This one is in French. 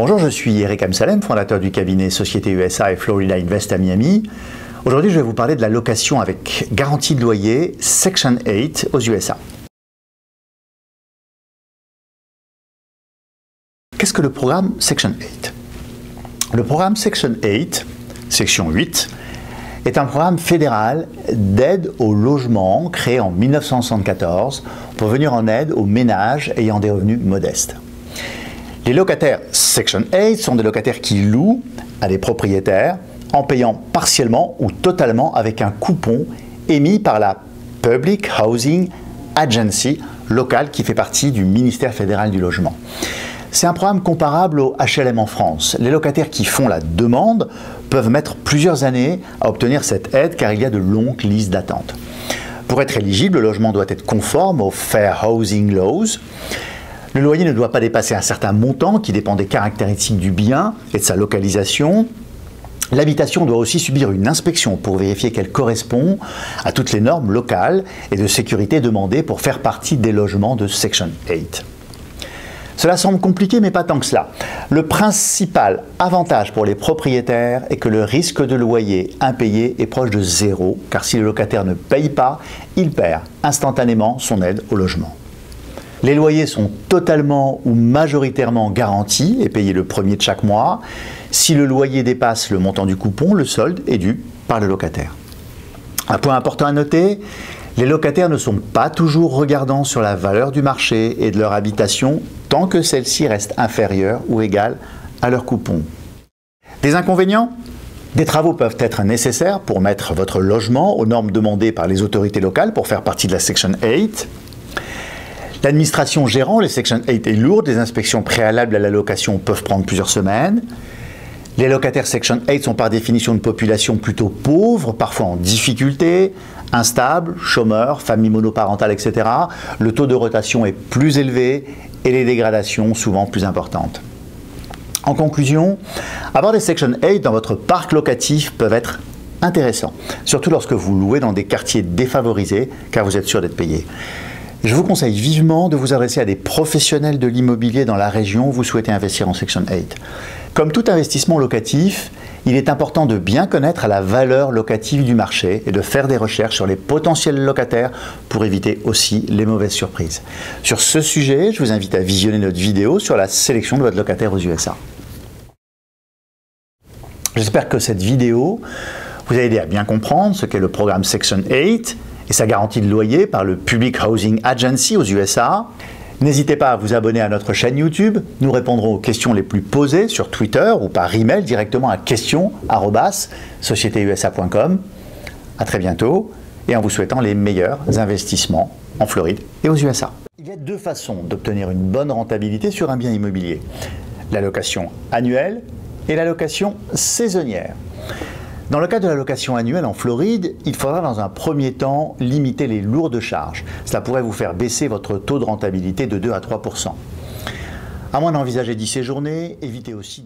Bonjour, je suis Eric Amsalem, fondateur du cabinet Société USA et Florida Invest à Miami. Aujourd'hui, je vais vous parler de la location avec garantie de loyer Section 8 aux USA. Qu'est-ce que le programme Section 8? Le programme Section 8, section 8, est un programme fédéral d'aide au logement créé en 1974 pour venir en aide aux ménages ayant des revenus modestes. Les locataires Section 8 sont des locataires qui louent à des propriétaires en payant partiellement ou totalement avec un coupon émis par la Public Housing Agency locale qui fait partie du ministère fédéral du logement. C'est un programme comparable au HLM en France. Les locataires qui font la demande peuvent mettre plusieurs années à obtenir cette aide car il y a de longues listes d'attente. Pour être éligible, le logement doit être conforme aux Fair Housing Laws. Le loyer ne doit pas dépasser un certain montant qui dépend des caractéristiques du bien et de sa localisation. L'habitation doit aussi subir une inspection pour vérifier qu'elle correspond à toutes les normes locales et de sécurité demandées pour faire partie des logements de Section 8. Cela semble compliqué, mais pas tant que cela. Le principal avantage pour les propriétaires est que le risque de loyer impayé est proche de zéro, car si le locataire ne paye pas, il perd instantanément son aide au logement. Les loyers sont totalement ou majoritairement garantis et payés le premier de chaque mois. Si le loyer dépasse le montant du coupon, le solde est dû par le locataire. Un point important à noter, les locataires ne sont pas toujours regardants sur la valeur du marché et de leur habitation tant que celle-ci reste inférieure ou égale à leur coupon. Des inconvénients? Des travaux peuvent être nécessaires pour mettre votre logement aux normes demandées par les autorités locales pour faire partie de la Section 8. L'administration gérant les Section 8 est lourde, les inspections préalables à la location peuvent prendre plusieurs semaines. Les locataires Section 8 sont par définition une population plutôt pauvre, parfois en difficulté, instable, chômeurs, familles monoparentales, etc. Le taux de rotation est plus élevé et les dégradations souvent plus importantes. En conclusion, avoir des Section 8 dans votre parc locatif peuvent être intéressants, surtout lorsque vous louez dans des quartiers défavorisés, car vous êtes sûr d'être payé. Je vous conseille vivement de vous adresser à des professionnels de l'immobilier dans la région où vous souhaitez investir en Section 8. Comme tout investissement locatif, il est important de bien connaître la valeur locative du marché et de faire des recherches sur les potentiels locataires pour éviter aussi les mauvaises surprises. Sur ce sujet, je vous invite à visionner notre vidéo sur la sélection de votre locataire aux USA. J'espère que cette vidéo vous a aidé à bien comprendre ce qu'est le programme Section 8 et sa garantie de loyer par le Public Housing Agency aux USA. N'hésitez pas à vous abonner à notre chaîne YouTube. Nous répondrons aux questions les plus posées sur Twitter ou par email directement à questions@sociétéusa.com. À très bientôt et en vous souhaitant les meilleurs investissements en Floride et aux USA. Il y a deux façons d'obtenir une bonne rentabilité sur un bien immobilier. La location annuelle et la location saisonnière. Dans le cas de la location annuelle en Floride, il faudra dans un premier temps limiter les lourdes charges. Cela pourrait vous faire baisser votre taux de rentabilité de 2 à 3 %. À moins d'envisager d'y séjourner, évitez aussi